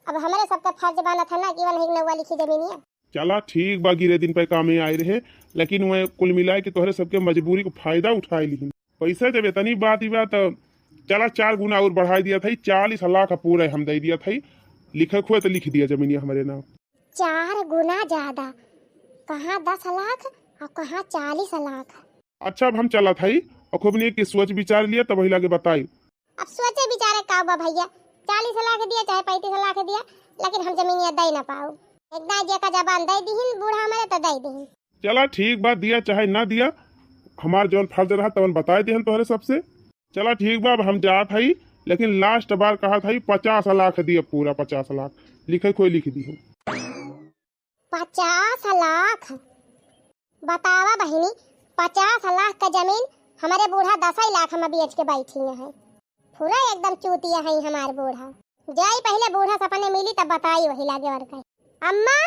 अब हमारे सबका फर्ज बना था ना कि वह नहीं नवा लिखी जमीनिया। चला ठीक बा गिरे दिन पे काम आए रहे, लेकिन वह कुल मिलाए कि तोहरे सबके मजबूरी को फायदा उठाए ली पैसा जब इतनी बात ही बात चला 4 गुना और बढ़ा दिया था, 40 लाख पूरे हम दे दिया था, लिखे हुए तो लिख दिया जमीनिया हमारे नाम। 4 गुना ज्यादा, कहाँ 10 लाख और कहाँ 40 लाख। अच्छा अब हम चला था और खूब नहीं कि सोच विचार लिया तब वही लागे बताई। अब सोचे बिचारे का बा भैया, 40 लाख दिया चाहे 35 लाख दिया, लेकिन हम जमीनिया दे ना पाओ, एकदम जे का जबान दे दीहिन बूढ़ा हमारे तो दे दीहिन। चला ठीक बात दिया चाहे ना दिया, हमार जौन फर्ज रहा तवन बताए दिहन तोहरे सबसे। चला ठीक बा हम जात हई, लेकिन लास्ट बार कहा था 50 लाख दिए, पूरा 50 लाख लिखे कोई लिख दी। 50 लाख बतावा बहिनी, 50 लाख का जमीन हमारे बूढ़ा 10 लाख में बेच के बैठी है, पूरा एकदम चूतिया है हमारे बूढ़ा। जाई पहले बूढ़ा सपने मिली तब बताई वही लागे और कहे अम्मा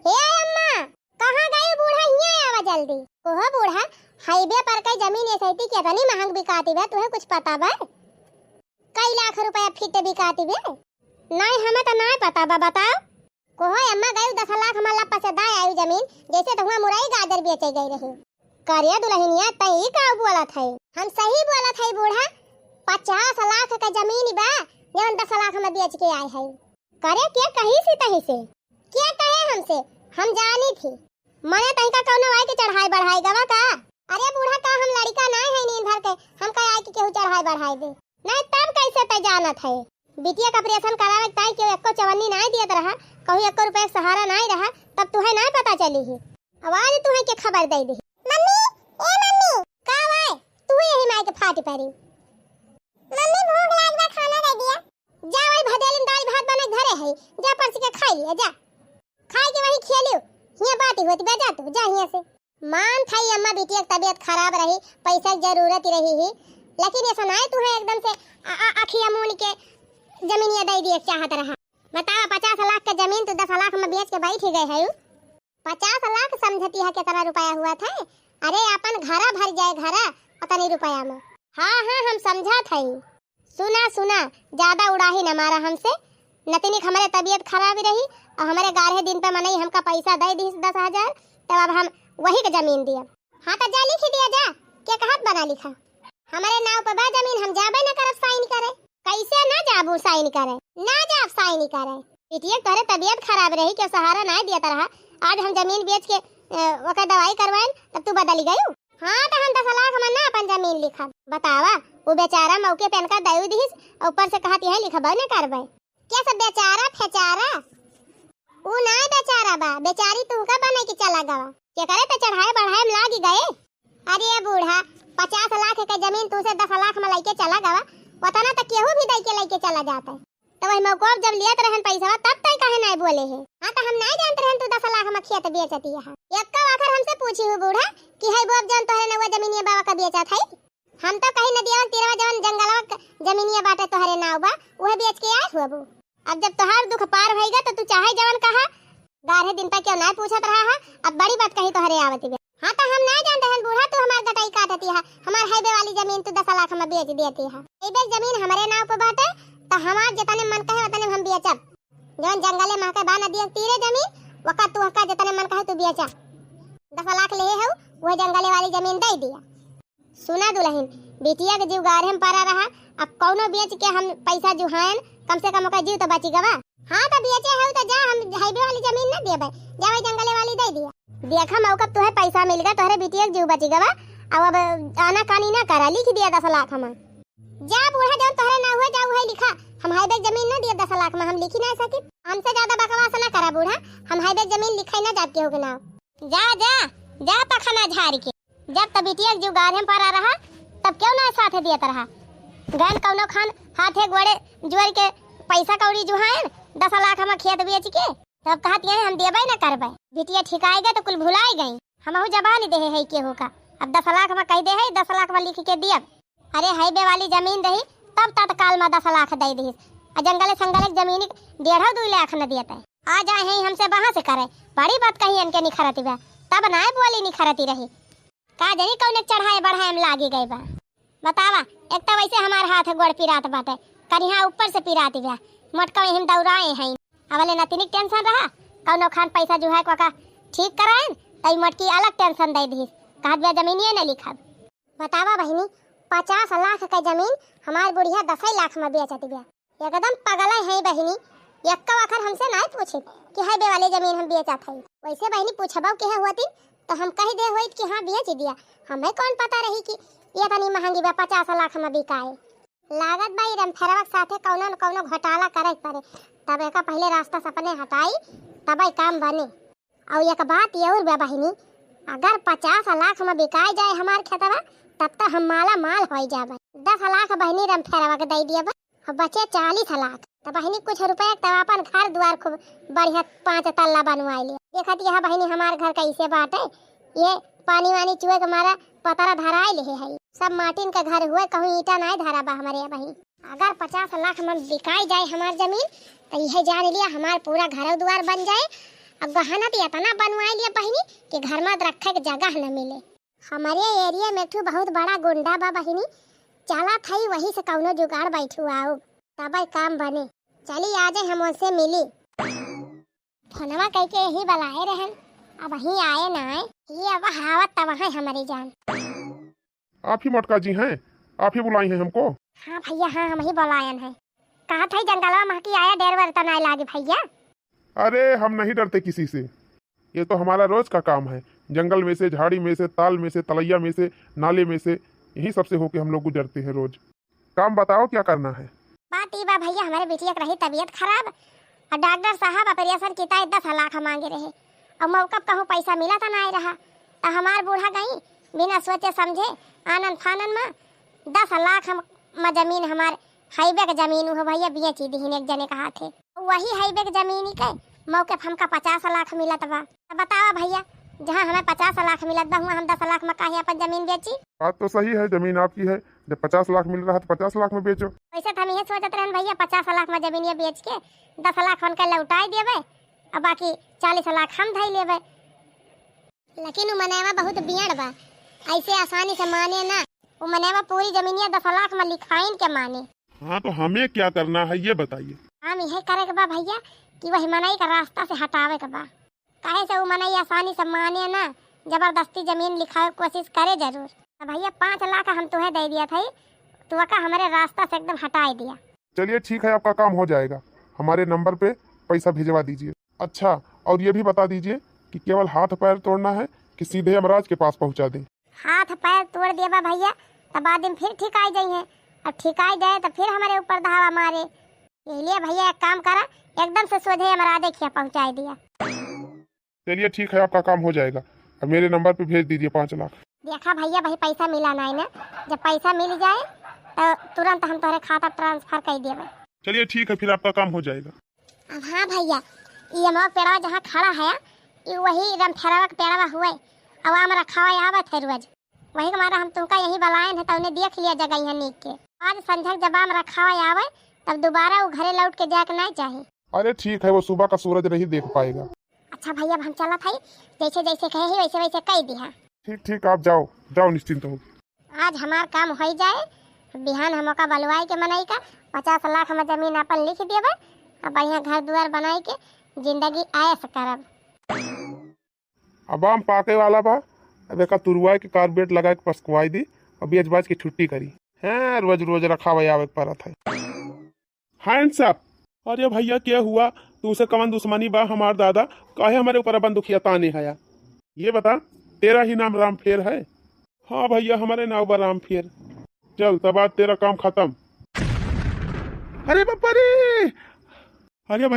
हे अम्मा कहाँ गए बूढ़ा? हियाँ आवा जल्दी। ओहो बूढ़ा, हाईवे पर कई जमीन ऐसी थी कि इतनी महंग बिकाती बे, तुम्हें कुछ पता बे? कई लाख रुपया फीट बिकाती बे। नहीं हमें तो नहीं पता बा, बताओ। कोहो अम्मा गई 10 लाख हमारा पास दाई आई जमीन, जैसे तो वहाँ मुरई गाजर बेचे गई रही। करिया दुल्हनिया तई का बोला था? हम सही बोला था बूढ़ा। 50 लाख का जमीन बा, जौन 10 लाख में बेच के आए है। करे क्या कहीं से तहीं से क्या कहे हमसे? हम जानी थी मने तहीं का कौनो आए के चढ़ाई बढ़ाई गवा का? अरे बूढ़ा का हम लड़का नहीं है नींद भर के हम का आए के केहू चढ़ाई बढ़ाई दे? नहीं तब कैसे तय जानत है? बिटिया का ऑपरेशन करावे ताई के एको चवन्नी नहीं दियत रहा, कहू 1 रुपया सहारा नहीं रहा, तब तुहे नहीं पता चली ही। आवाज तुहे के खबर दे दी। मम्मी ए मम्मी का भाई तू यही माई के फाटी पड़ी। मम्मी भूख लाग बा, खाना दे दिया। जा वही भदेली में दाल भात बने घरे है, जा परस के खाई लिया, जा खाई के वही खेलियो। हिया बाती होती बे, जा तू जा हिया से। मान थाई अम्मा बिटिया की तबीयत खराब रही, पैसा की जरूरत रही ही, लेकिन ऐसा नहीं तू है एकदम से अखिया मुन के जमीनिया दे दिए चाहत रहा। बतावा 50 लाख का जमीन तो 10 लाख में बेच के बैठ गए है। 50 लाख समझती है कितना रुपया हुआ था? अरे अपन घरा भर जाए, घरा पता नहीं रुपया में। हाँ हाँ हम समझा था। सुना सुना ज्यादा उड़ाही न मारा हमसे। नतनी हमारे तबीयत खराब रही और हमारे 11 दिन पे मनई हमका पैसा दे दी 10,000, तब अब हम वही का जमीन दिया। हाँ तो जा लिख दिया, जा क्या कहत बना लिखा? हमारे नाव पे बा जमीन, हम जाबे न करब साइन करे। कैसे ना जाबू साइन करे? ना जाब साइन करे। बिटिया तोरे तबीयत खराब रही के सहारा नहीं दिया रहा, आज हम जमीन बेच के ओकर दवाई करवाएं तब तू बदली गयू। हाँ तो हम 10 लाख में ना अपन जमीन लिखा। बतावा वो बेचारा मौके पे इनका दयू दिस और ऊपर से कहती है लिखबा न करबे। क्या सब बेचारा फेचारा? वो ना बेचारा बा, बेचारी तू का बने की चला गवा के करे तो चढ़ाए बढ़ाए में लागी गए। अरे बूढ़ा 50 लाख का जमीन तू से 10 लाख में लेके चला गवा, पता ना तो केहू भी दे के लेके चला जाता है। तो वही मौका जब लियत रहन पैसा तब तक कहे नहीं बोले है। हाँ तो हम नहीं जानते रहन तू 10 लाख में खेत बेचती है। एक आखिर हमसे पूछी हूँ बूढ़ा कि है वो जान तोहरे ने वो जमीनिया बाबा का बेचा था? हम तो कहीं नदिया तीरवा जवन जंगलवा जमीनिया बाटे तोहरे नाव बा वह बेच के आए हुआ। अब जब तोहार दुख पार होएगा तो तू चाहे जवन कहा 12 दिन तक क्यों नहीं पूछत रहा है? अब बड़ी बात कही तोहरे आवती बे। हाँ तो हम नहीं जानते हैं बूढ़ा, तू हमार गटाई काटती है, हमार हाईवे वाली जमीन तू 10 लाख में बेच देती है। हाईवे जमीन हमारे नाव पे बाटे तो हमार जितने मन कहे उतने हम बेचब। जवन जंगले महके बा नदिया तीरे जमीन वका तू हका जितने मन कहे तू बेचा। 10 लाख ले है वो जंगले वाली जमीन दे दिया। सुना दुल्हन, बिटिया के जीव गारे में पारा रहा, अब कौनो बेच के हम पैसा जुहान कम से कम ओका जीव तो बची गवा। हाँ तो बेचे है तो जा, हम हाईवे वाली जमीन न देबे, जा वही जंगले वाली दे दिया। देखा मौका तुहे पैसा मिल गया, तोहरे बिटिया के जीव बची गवा। अब आना कानी ना करा, लिख दिया 10 लाख हम। जा बूढ़ा जब तोहरे ना हुए जा वही लिखा, हम हाईवे जमीन न दिया 10 लाख में, हम लिखी ना सकी। हमसे ज्यादा बकवास ना करा बूढ़ा, हम हाईवे जमीन लिखाई ना जात के हो ना। जा जा जा पखना झाड़ के, जब तब बिटिया के जीव गारे में पारा रहा तब क्यों ना साथ दिया रहा। गन कौनो खान हाथे गोड़े जुआर के पैसा कौड़ी जुहान 10 लाख हम खेत बेच के तब कहती है हम देबे ना करबे। बिटिया ठिकाई गए तो कुल भुलाई गई, हमहु जबान दे है केहू का। अब 10 लाख में कह दे है 10 लाख में लिख के दिया। अरे हाईवे वाली जमीन रही तब तत्काल में 10 लाख दे दी, जंगले संगले जमीन 1.5-2 लाख न दिया। आ जाए है हमसे वहां से करे, बड़ी बात कही इनके निखरती बा, तब ना बोली निखरती रही। का जरी कौन चढ़ाए बढ़ाए में लागी गई बा? बतावा, एक तो वैसे हमारे हाथ गोड़ पिरात बाटे, करिहा ऊपर से पिराती बा, मटका हम दौड़ाए हैं। अवले नतिनिक टेंशन रहा, कौनो खान पैसा जुहा का ठीक कराएन तई मटकी अलग टेंशन दे दी, कहत बे जमीनिए न लिखब। बतावा बहिनी 50 लाख का जमीन हमार बुढ़िया 10 लाख में बेचती बे, एकदम पगल है बहिनी। एक आखिर हमसे नहीं पूछे कि हाईवे वाली जमीन हम बेचा था। वैसे बहिनी पूछबो के होती तो हम कह दे होइत कि हाँ बेच दिया, हमें कौन पता रही कि ये इतनी महंगी बा 50 लाख में बिकाए। लागत भाई रमफेरवा के साथे कौनो न कौनो घोटाला करे पड़े, तब एक पहले रास्ता सपने हटाई तब काम बने। और एक बात ये और बहिनी, अगर 50 लाख में बिकाई जाए हमार खेतवा तब तो हम माला माल हो जाबे। 10 लाख बहिनी रमफेरवा के दे दिया बचे 40 लाख, तो बहिनी कुछ रुपया तब अपन घर द्वार खूब बढ़िया 5 तल्ला बनवाई लिया। देखती है बहिनी हमार घर कैसे बाटे, ये पानी वानी चुए के मारा पतरा धराई ले है, सब माटीन का घर हुए, कहूँ ईटा नहीं धरा बा हमारे बहिनी। अगर 50 लाख में बिकाई जाए हमार जमीन तो यह जान लिया हमार पूरा घर द्वार बन जाए अब गहना तो इतना बनवाए लिया बहिनी कि घर में रखे के जगह न मिले। हमारे एरिया में तो बहुत बड़ा गुंडा बा बहिनी, चला थई वही से कौनो जुगाड़ बैठू आओ तब काम बने। चली आज हम उनसे मिली, फोनवा कह के यही बुलाए रहन, अब वही आए ना आए ये अब हावत तब है हमारी जान। आप ही मोटका जी हैं, आप ही बुलाई हैं हमको? हाँ भैया हाँ, हम ही बुलायन है। कहा था जंगलवा में की आया डेर वर तना लागे भैया। अरे हम नहीं डरते किसी से, ये तो हमारा रोज का काम है। जंगल में से, झाड़ी में से, ताल में से, तलैया में से, नाले में से, यही सबसे होके हम लोग गुजरते हैं रोज। काम बताओ क्या करना है? बात ई बा भैया, हमारे बिटिया की रही तबीयत खराब और डॉक्टर साहब ऑपरेशन किता 10 लाख मांगे रहे और मौका कहूँ पैसा मिला था ना रहा, तो हमार बूढ़ा गई बिना सोचे समझे आनंद फानन में 10 लाख में जमीन हमारे हाईवे के जमीन हो भैया बेची दी एक जने कहा थे। वही हाईवे के जमीन के मौके हमका 50 लाख मिलत बा। बतावा भैया, जहाँ हमें 50 लाख मिलत बा हम 10 लाख में काहे अपन जमीन बेची? बात तो सही है, जमीन आपकी है, जब 50 लाख मिल रहा है तो 50 लाख में बेचो। वैसे तो हम ये सोचते रहन भैया 50 लाख में जमीन बेच के 10 लाख उनका लौटाई देवे और बाकी 40 लाख हम धई लेवे। लेकिन वो मनेवा बहुत बियड़ बा, ऐसे आसानी से माने ना। वो मनेवा पूरी जमीनिया 10 लाख में लिखाइन के माने। हाँ तो हमें क्या करना है ये बताइए? हम यही करे के बा भैया कि वही मनई का रास्ता से हटावे के बा। काहे से वो मनई आसानी से माने ना, जबरदस्ती जमीन लिखावे की कोशिश करे जरूर। तो भैया 5 लाख हम तुम्हें दे दिया था, तो का हमारे रास्ता से एकदम हटा दिया। चलिए ठीक है, आपका काम हो जाएगा। हमारे नंबर पे पैसा भिजवा दीजिए। अच्छा, और ये भी बता दीजिए कि केवल हाथ पैर तोड़ना है कि सीधे यमराज के पास पहुंचा दें? हाथ पैर तोड़ दिए बा भैया तो बाद में फिर ठीक आ जाइए, और ठीक आ जाए तो फिर हमारे ऊपर धावा मारे। इसलिए भैया एक काम करा, एकदम से सोझे यमराज देखिए पहुंचा दिया। चलिए ठीक है, आपका काम हो जाएगा। अब मेरे नंबर पे भेज दीजिए 5 लाख। देखा भैया भाई पैसा मिला नहीं ना, जब पैसा मिल जाए तो तुरंत हम तुम्हारे खाता ट्रांसफर कर देवे। चलिए ठीक है, फिर आपका काम हो जाएगा। अब हाँ भैया, ये हमारा पेड़वा जहाँ खड़ा है ये वही रमथेरवा का पेड़वा हुए, अब हमारा खावा आवत है रोज। वही हमारा हम तुमका यही बुलाए है तो उन्हें देख लिया जगह यहाँ नीक के। आज संझा जब हमारा खावा आवे तब दोबारा वो घरे लौट के जाके नहीं चाहिए। अरे ठीक है, वो सुबह का सूरज नहीं देख पाएगा। अच्छा भैया हम चला था, जैसे जैसे कहे ही वैसे वैसे कह दिया। ठीक ठीक, आप जाओ जाओ निश्चिंत हो। आज हमारा काम हो जाए, बिहान हमका बलवाई के मनई का 50 लाख में जमीन अपन लिख देवे और बढ़िया घर द्वार बनाई के जिंदगी ऐश करब। अब आम पाके वाला बा, अब एक तुरवाई के कारबेट लगा के पसकवाई दी और बेच बाज की छुट्टी करी है। रोज रोज रखा हुआ आवे पर था। Hands up. अरे भैया क्या हुआ? तू उसे कवन दुश्मनी बा? हमार दादा काहे हमारे ऊपर बंदूकिया ताने आया? ये बता, तेरा ही नाम रामफेर है? हाँ भैया, हमारे नाम बा रामफेर। चल तब आज तेरा काम खत्म। अरे बापा रे! अरे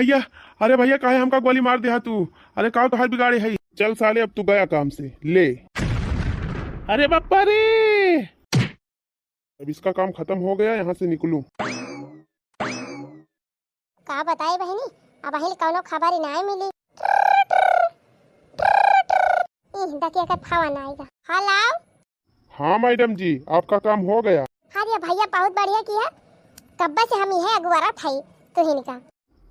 भैया काहे हमका गोली मार दिया तू? अरे का तो हाथ बिगाड़े है। चल साले, अब तू गया काम से, ले। अरे बापा रे! अब इसका काम खत्म हो गया, यहाँ से निकलूं। का बताए बहनी, अब अहिले कौनो खबर ही नहीं मिली। देखिए का फोन आएगा। हेलो। हाँ मैडम जी, आपका काम हो गया। हाँ ये भैया बहुत बढ़िया किया, कब्बे से हम ही अगुवारा थे तो ही का।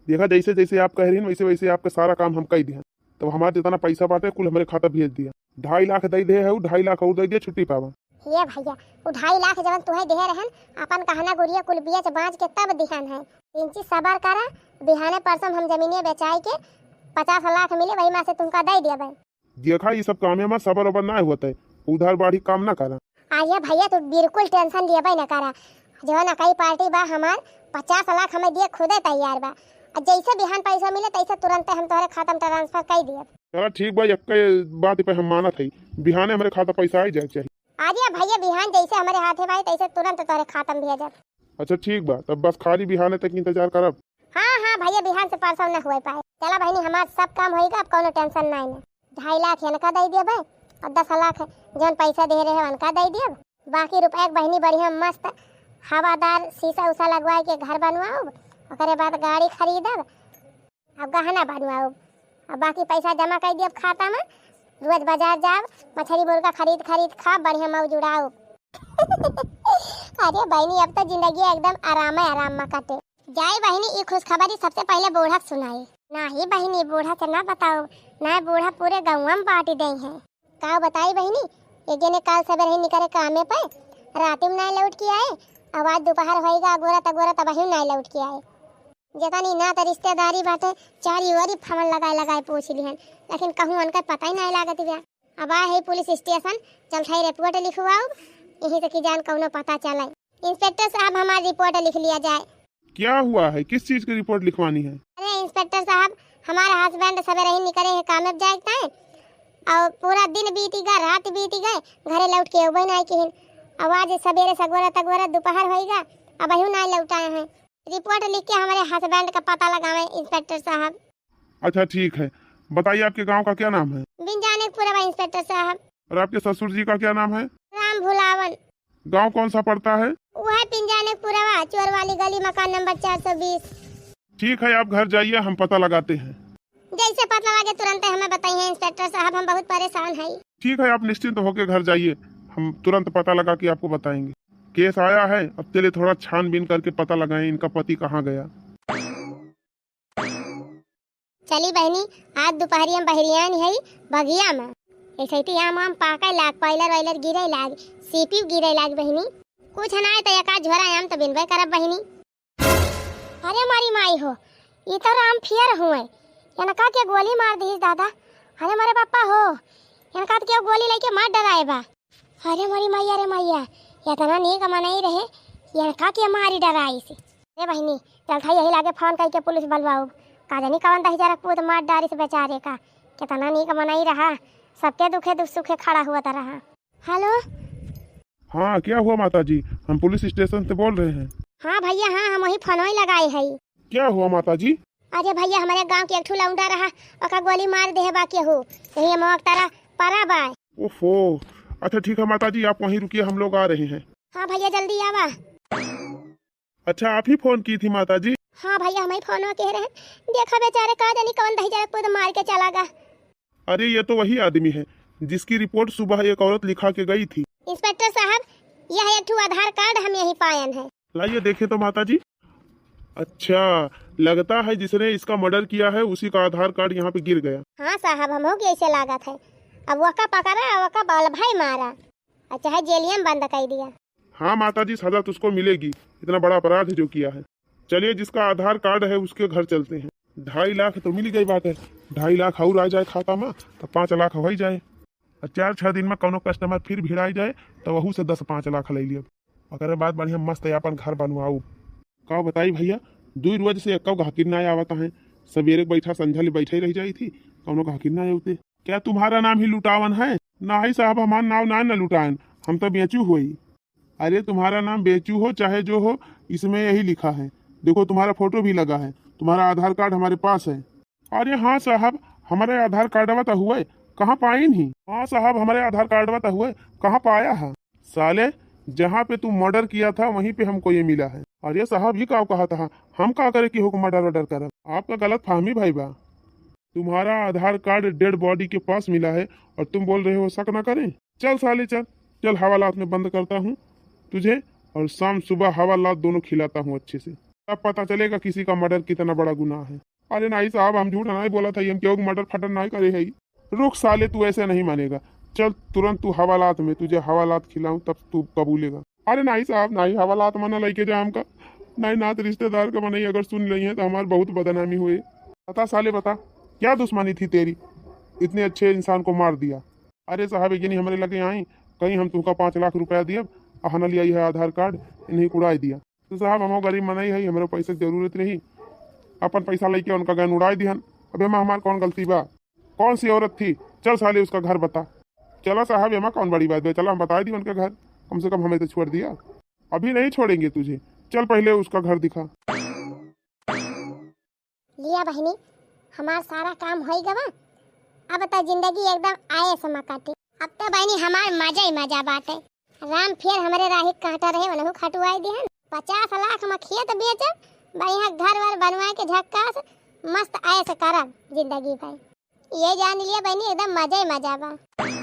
देखा, जैसे जैसे आप कह रही हैं वैसे वैसे आपका सारा काम हम कर दिया। तो हमारे जितना पैसा बांटे कुल हमारे खाता भेज दिया। 2.5 लाख दे दे है, 2.5 लाख और दे दिया, छुट्टी पावा। ये भैया वो 2.5 लाख जब तुम्हें दे रहन अपन कहना गुड़िया कुल बेच बांच के तब दिहान है। इंची सबर करा, बिहाने परसों हम जमीने बेचाई के 50 लाख मिले वही में से तुमका दे दिया भाई। देखा, ये सब काम हमारा सबर वबर ना होता है, उधार बाढ़ी काम ना करा। आइए भैया तो बिल्कुल टेंशन लिए भाई ना करा, जो ना कई पार्टी बा हमार 50 लाख हमें दिए खुदे तैयार बा। जैसे बिहान पैसा मिले तैसे तुरंत हम तुम्हारे खाता में ट्रांसफर कर दिए। चलो ठीक भाई, एक बात पे हम माना थी, बिहाने हमारे खाता पैसा आई जाए चाहिए। आजिए भैया बिहान जैसे हमारे हाथे भाई तैसे तुरंत तुम्हारे खाता में भेजब। अच्छा ठीक बा, तब बस खाली बिहाने तक इंतजार करब। हाँ भैया बिहान से परसों न हुए पाए। चला बहनी हमारा सब काम होएगा, अब कोनो टेंशन नहीं है। 2.5 लाख इनका दे दिए भाई और 10 लाख जौन पैसा दे रहे हैं उनका दे दिए। बाकी रुपया बहनी बढ़िया मस्त हवादार शीशा उषा लगवाए के घर बनवाओ, ओकरे बाद गाड़ी खरीदब अब गहना बनवाओ और बाकी पैसा जमा कर दिए खाता में। रोज बाजार जाओ, मछली मुर्गा खरीद खा, बढ़िया मौज उड़ाओ। अरे बहनी अब तो जिंदगी एकदम आराम में कटे जाए। बहनी ये खुशखबरी सबसे पहले बूढ़ा सुनाई। नहीं बहिनी, बूढ़ा से ना बताओ ना, बूढ़ा पूरे गाँव में पार्टी दे है। का बताई बहिनी, एक ने काल सवेरे ही निकले कामे पे, रात में नहीं लौट के आए, आवाज दोपहर होएगा अगोरा तब ही नहीं लौट के आए। जतनी ना तो रिश्तेदारी बाटे चारी ओरी फमन लगाए पूछ लिहन, लेकिन कहूँ उनका पता ही नहीं लागत बिया। अब आए है पुलिस स्टेशन, चल थाई रिपोर्ट लिखवाओ, यही तक की जान कौनो पता चले। इंस्पेक्टर साहब हमारी रिपोर्ट लिख लिया जाए। क्या हुआ है, किस चीज की रिपोर्ट लिखवानी है? अरे इंस्पेक्टर साहब, हमारे हस्बैंड सवेरे ही निकले है काम पे जाए और पूरा दिन बीती गए, रात बीती गए, घरे लौट के अबे नहीं किन। आवाज सवेरे सगोरा दोपहर होएगा, अब अभी नहीं लौटाए हैं। रिपोर्ट लिख के हमारे हस्बैंड का पता लगावे इंस्पेक्टर साहब। अच्छा ठीक है, बताइए आपके गांव का क्या नाम है? बिंजानेपुरवा इंस्पेक्टर साहब। और आपके ससुर जी का क्या नाम है? राम भुलावन। गांव कौन सा पड़ता है? वो है पिंजानेपुरवा, चोर वाली गली, मकान नंबर 420। ठीक है, आप घर जाइए, हम पता लगाते हैं। जैसे पता लगे तुरंत हमें बताइए इंस्पेक्टर साहब, हम बहुत परेशान हैं। ठीक है, आप निश्चिंत होकर घर जाइए, हम तुरंत पता लगा के आपको बताएंगे। केस आया है, अब के लिए थोड़ा छानबीन करके पता लगाएं इनका पति कहाँ गया। चली बहनी, आज दोपहरी हम बहरियान है बगिया में, ऐसे आम पाका लाग, पाइलर वाइलर गिरे लाग, सीपी गिरे लाग बहनी। कुछ ना तो एक झोरा आम तो बिनबे करब बहनी। अरे मारी माई हो, ये तो राम फियर हुए, इनका के गोली मार दी दादा। अरे मारे पापा हो, इनका तो क्या गोली लेके मार डराए बा। अरे मारी मैया, अरे मैया, इतना नीक मनाई रहे, इनका के मारी डराई से। अरे बहनी चल था यही लागे फोन करके पुलिस बुलवाओ, का जानी कवन दही जरा पूत मार डारी से बेचारे का, कितना नीक मनाई रहा, सबके दुखे दुख सुखे खड़ा हुआ था रहा। हेलो। हाँ क्या हुआ माता जी, हम पुलिस स्टेशन से बोल रहे हैं। हाँ भैया, हाँ हम वही फोन ही लगाए है। क्या हुआ माता जी? अरे भैया हमारे गांव के एक ठू लौंडा रहा, ओका गोली मार दे बा के हो, यही मोक तारा पारा बा। ओफो, अच्छा ठीक है माता जी, आप वहीं रुकिए, हम लोग आ रहे हैं। हाँ भैया जल्दी आवा। अच्छा आप ही फोन की थी माता जी? हाँ भैया हम ही फोन कह रहे हैं, देखा बेचारे का जानी कौन दही जरा पूत मार के चला गा। अरे ये तो वही आदमी है जिसकी रिपोर्ट सुबह एक औरत लिखा के गई थी। इंस्पेक्टर साहब, यह एक ठू आधार कार्ड हम यही पायन है। लाइए देखे तो माता जी। अच्छा, लगता है जिसने इसका मर्डर किया है उसी का आधार कार्ड यहाँ पे गिर गया। हाँ साहब, हम हो गए ऐसे लागत है। अब वका पकड़ा, वका बाल भाई मारा, अच्छा है जेलिया में बंद कर दिया। हाँ माता जी, सजा तुझको मिलेगी, इतना बड़ा अपराध जो किया है। चलिए जिसका आधार कार्ड है उसके घर चलते हैं। 2.5 लाख तो मिल गई बात है, 2.5 लाख और आ जाए खाता में तो 5 लाख हो ही जाए। 4-6 दिन में कोनो कस्टमर फिर भिड़ाई जाए तो वहू से 10-5 लाख ले लिया। अगर बात बढ़िया मस्त है, अपन घर बनवाऊ। का बताई भैया, 2 रोज से एक गाहकिर ना आवता है, सवेरे बैठा संझा ले बैठे रह जाई थी, कौनो गाहकिर ना आते। क्या तुम्हारा नाम ही लुटावन है? ना ही साहब, हमारा नाम ना न लुटाएन, हम तो बेचू हुई। अरे तुम्हारा नाम बेचू हो चाहे जो हो, इसमें यही लिखा है, देखो तुम्हारा फोटो भी लगा है, तुम्हारा आधार कार्ड हमारे पास है। अरे हाँ साहब, हमारे आधार कार्ड तो हुआ, कहाँ पाए नहीं? हाँ साहब, हमारे आधार कार्ड तो हुआ, कहाँ पाया है? साले, जहाँ पे तू मर्डर किया था वहीं पे हमको ये मिला है। अरे साहब ये क्या कहा था, हम क्या करे कि हुक्म मर्डर वर्डर कर? आपका गलत फहमी भाई बा। तुम्हारा आधार कार्ड डेड बॉडी के पास मिला है और तुम बोल रहे हो शक न करें। चल साले चल चल, हवालात में बंद करता हूँ तुझे, और शाम सुबह हवालात दोनों खिलाता हूँ अच्छे से, तब पता चलेगा किसी का मर्डर कितना बड़ा गुनाह है। अरे नहीं साहब, हम झूठ नहीं बोला था, हम क्यों मर्डर फटर नहीं करे है। रुक साले, तू ऐसे नहीं मानेगा, चल तुरंत तू हवालात में, तुझे हवालात खिलाऊं तब तू कबूलेगा। अरे नहीं साहब नहीं, हवालात मना लेके जा हमका नहीं, ना तो रिश्तेदार का मनाई अगर सुन रही है तो हमारी बहुत बदनामी हुई। बता साले बता, क्या दुश्मनी थी तेरी, इतने अच्छे इंसान को मार दिया। अरे साहब ये नहीं हमारे लगे आई, कहीं हम तुमका 5 लाख रुपया दिया, अहना लिया है आधार कार्ड, इन्हीं उड़ाई दिया। तो साहब हम गरीब मनाई है, हमारे पैसे की जरूरत रही, अपन पैसा लेके उनका गन उड़ाई दिहन। अब एमा हमार कौन गलती बा? कौन सी औरत थी? चल साले उसका घर बता। चला साहब, एमा कौन बड़ी बात है, चला हम बता दी उनका घर, कम से कम हमें तो छोड़ दिया। अभी नहीं छोड़ेंगे तुझे, चल पहले उसका घर दिखा। लिया बहनी, हमार सारा काम हो गवा, अब तो जिंदगी एकदम आए समा काटे। अब तो बहनी हमार मजा ही मजा बाटे। राम फिर हमारे राही काटा रहे, उन्हें खटुआई दिहन। 50 लाख में खेत बेचब, बढ़िया घर वर बनवा के झक्कास मस्त आए से करब जिंदगी भाई। ये जान लिया बहनी, एकदम मजा ही मजा बा।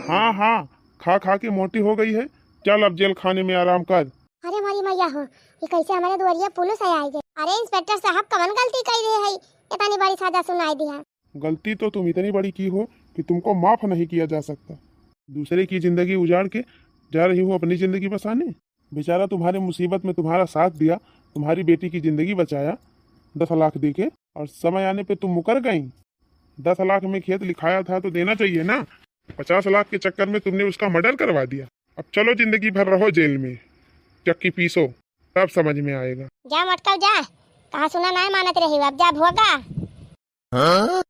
हाँ हाँ, खा खा के मोटी हो गई है, चल अब जेल खाने में आराम कर। अरे मारी मैया हो, ये कैसे हमारे दुआरिया पुलिस आई गई? अरे इंस्पेक्टर साहब कवन गलती कर रहे है, इतनी बड़ी सजा सुनाई दिया। गलती तो तुम इतनी बड़ी की हो कि तुमको माफ नहीं किया जा सकता। दूसरे की जिंदगी उजाड़ के जा रही हो अपनी जिंदगी बसाने। बेचारा तुम्हारे मुसीबत में तुम्हारा साथ दिया, तुम्हारी बेटी की जिंदगी बचाया 10 लाख दे के, और समय आने पे तुम मुकर गई। 10 लाख में खेत लिखाया था तो देना चाहिए ना। 50 लाख के चक्कर में तुमने उसका मर्डर करवा दिया। अब चलो जिंदगी भर रहो जेल में, चक्की पीसो, तब समझ में आएगा। जा मटकाओ जा, कहा सुना नहीं मानत रही, अब जा भोगा।